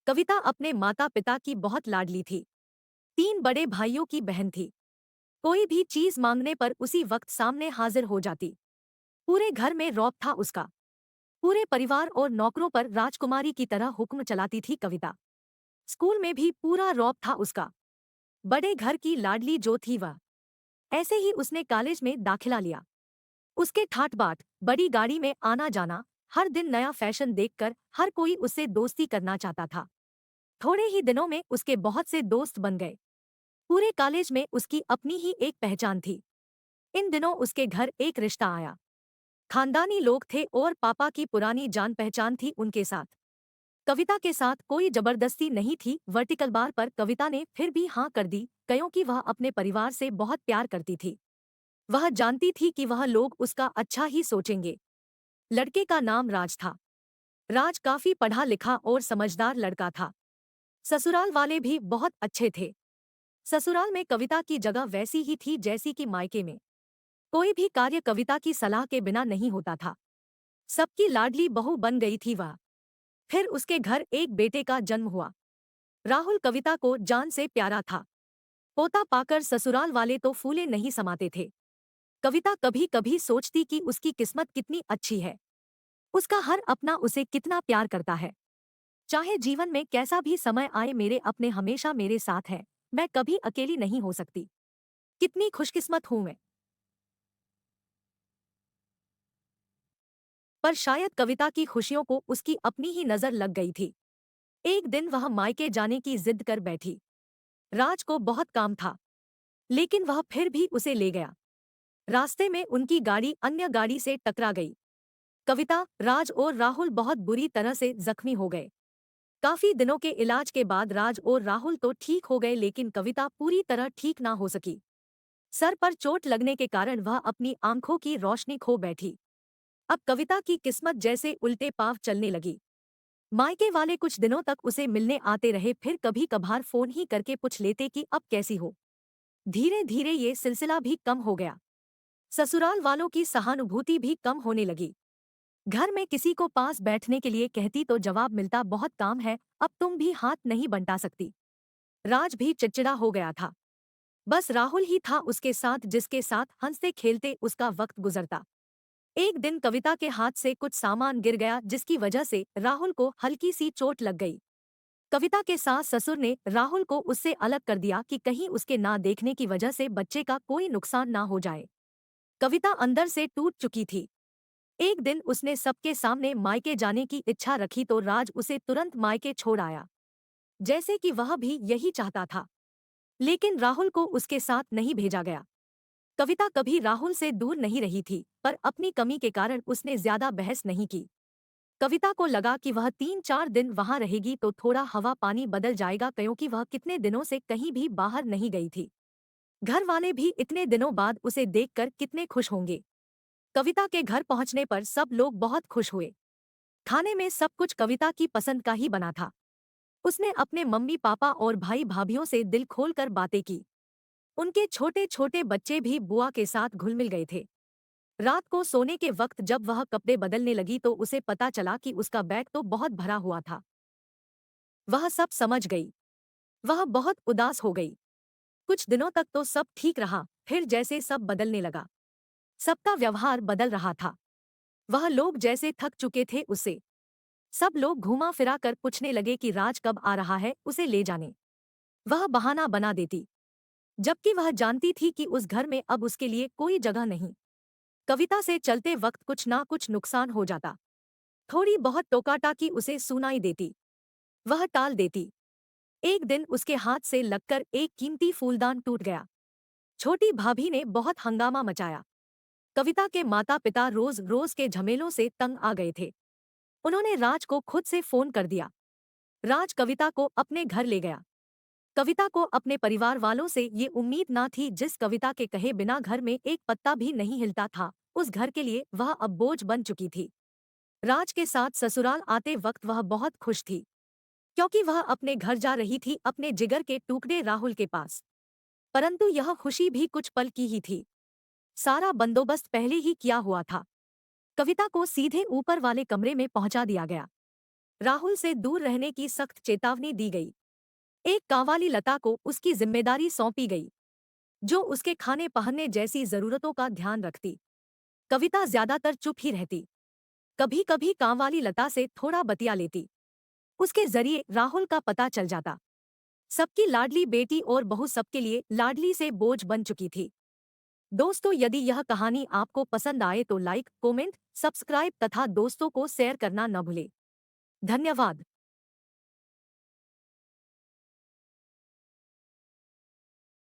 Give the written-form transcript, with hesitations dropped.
कविता अपने माता पिता की बहुत लाडली थी। 3 बड़े भाइयों की बहन थी। कोई भी चीज मांगने पर उसी वक्त सामने हाजिर हो जाती। पूरे घर में रौब था उसका। पूरे परिवार और नौकरों पर राजकुमारी की तरह हुक्म चलाती थी कविता। स्कूल में भी पूरा रौब था उसका। बड़े घर की लाडली जो थी वह। ऐसे ही उसने कॉलेज में दाखिला लिया। उसके ठाट बाट, बड़ी गाड़ी में आना जाना, हर दिन नया फैशन देखकर हर कोई उससे दोस्ती करना चाहता था। थोड़े ही दिनों में उसके बहुत से दोस्त बन गए। पूरे कॉलेज में उसकी अपनी ही एक पहचान थी। इन दिनों उसके घर एक रिश्ता आया। खानदानी लोग थे और पापा की पुरानी जान पहचान थी उनके साथ। कविता के साथ कोई जबरदस्ती नहीं थी। वर्टिकल बार पर कविता ने फिर भी हाँ कर दी, क्योंकि वह अपने परिवार से बहुत प्यार करती थी। वह जानती थी कि वह लोग उसका अच्छा ही सोचेंगे। लड़के का नाम राज था। राज काफी पढ़ा लिखा और समझदार लड़का था। ससुराल वाले भी बहुत अच्छे थे। ससुराल में कविता की जगह वैसी ही थी जैसी कि मायके में। कोई भी कार्य कविता की सलाह के बिना नहीं होता था। सबकी लाडली बहू बन गई थी वह। फिर उसके घर एक बेटे का जन्म हुआ। राहुल कविता को जान से प्यारा था। पोता पाकर ससुराल वाले तो फूले नहीं समाते थे। कविता कभी कभी सोचती कि उसकी किस्मत कितनी अच्छी है। उसका हर अपना उसे कितना प्यार करता है। चाहे जीवन में कैसा भी समय आए, मेरे अपने हमेशा मेरे साथ है। मैं कभी अकेली नहीं हो सकती। कितनी खुशकिस्मत हूं मैं। पर शायद कविता की खुशियों को उसकी अपनी ही नजर लग गई थी। एक दिन वह मायके जाने की जिद कर बैठी। राज को बहुत काम था, लेकिन वह फिर भी उसे ले गया। रास्ते में उनकी गाड़ी अन्य गाड़ी से टकरा गई। कविता, राज और राहुल बहुत बुरी तरह से जख्मी हो गए। काफी दिनों के इलाज के बाद राज और राहुल तो ठीक हो गए, लेकिन कविता पूरी तरह ठीक ना हो सकी। सर पर चोट लगने के कारण वह अपनी आंखों की रोशनी खो बैठी। अब कविता की किस्मत जैसे उल्टे पांव चलने लगी। मायके वाले कुछ दिनों तक उसे मिलने आते रहे, फिर कभी कभार फोन ही करके पूछ लेते कि अब कैसी हो। धीरे धीरे ये सिलसिला भी कम हो गया। ससुराल वालों की सहानुभूति भी कम होने लगी। घर में किसी को पास बैठने के लिए कहती तो जवाब मिलता, बहुत काम है, अब तुम भी हाथ नहीं बंटा सकती। राज भी चिड़चिड़ा हो गया था। बस राहुल ही था उसके साथ, जिसके साथ हंसते खेलते उसका वक्त गुजरता। एक दिन कविता के हाथ से कुछ सामान गिर गया, जिसकी वजह से राहुल को हल्की सी चोट लग गई। कविता के सास ससुर ने राहुल को उससे अलग कर दिया कि कहीं उसके ना देखने की वजह से बच्चे का कोई नुकसान ना हो जाए। कविता अंदर से टूट चुकी थी। एक दिन उसने सबके सामने मायके जाने की इच्छा रखी तो राज उसे तुरंत मायके छोड़ आया, जैसे कि वह भी यही चाहता था। लेकिन राहुल को उसके साथ नहीं भेजा गया। कविता कभी राहुल से दूर नहीं रही थी, पर अपनी कमी के कारण उसने ज्यादा बहस नहीं की। कविता को लगा कि वह 3-4 दिन वहां रहेगी तो थोड़ा हवा पानी बदल जाएगा, क्योंकि वह कितने दिनों से कहीं भी बाहर नहीं गई थी। घर वाले भी इतने दिनों बाद उसे देखकर कितने खुश होंगे। कविता के घर पहुंचने पर सब लोग बहुत खुश हुए। खाने में सब कुछ कविता की पसंद का ही बना था। उसने अपने मम्मी पापा और भाई भाभीियों से दिल खोलकर बातें की। उनके छोटे छोटे बच्चे भी बुआ के साथ घुल मिल गए थे। रात को सोने के वक्त जब वह कपड़े बदलने लगी तो उसे पता चला कि उसका बैग तो बहुत भरा हुआ था। वह सब समझ गई। वह बहुत उदास हो गई। कुछ दिनों तक तो सब ठीक रहा, फिर जैसे सब बदलने लगा। सबका व्यवहार बदल रहा था। वह लोग जैसे थक चुके थे उससे। सब लोग घुमा फिरा कर पूछने लगे कि राज कब आ रहा है उसे ले जाने। वह बहाना बना देती, जबकि वह जानती थी कि उस घर में अब उसके लिए कोई जगह नहीं। कविता से चलते वक्त कुछ ना कुछ नुकसान हो जाता। थोड़ी बहुत टोकाटाकी उसे सुनाई देती। वह टाल देती। एक दिन उसके हाथ से लगकर एक कीमती फूलदान टूट गया। छोटी भाभी ने बहुत हंगामा मचाया। कविता के माता पिता रोज रोज के झमेलों से तंग आ गए थे। उन्होंने राज को खुद से फोन कर दिया। राज कविता को अपने घर ले गया। कविता को अपने परिवार वालों से ये उम्मीद ना थी। जिस कविता के कहे बिना घर में एक पत्ता भी नहीं हिलता था, उस घर के लिए वह अब बोझ बन चुकी थी। राज के साथ ससुराल आते वक्त वह बहुत खुश थी, क्योंकि वह अपने घर जा रही थी, अपने जिगर के टुकड़े राहुल के पास। परंतु यह खुशी भी कुछ पल की ही थी। सारा बंदोबस्त पहले ही किया हुआ था। कविता को सीधे ऊपर वाले कमरे में पहुंचा दिया गया। राहुल से दूर रहने की सख्त चेतावनी दी गई। एक कांवाली लता को उसकी जिम्मेदारी सौंपी गई, जो उसके खाने पहनने जैसी जरूरतों का ध्यान रखती। कविता ज्यादातर चुप ही रहती, कभी कभी कांवाली लता से थोड़ा बतिया लेती। उसके जरिए राहुल का पता चल जाता। सबकी लाडली बेटी और बहू सबके लिए लाडली से बोझ बन चुकी थी। दोस्तों, यदि यह कहानी आपको पसंद आए तो लाइक, कमेंट, सब्सक्राइब तथा दोस्तों को शेयर करना न भूलें। धन्यवाद।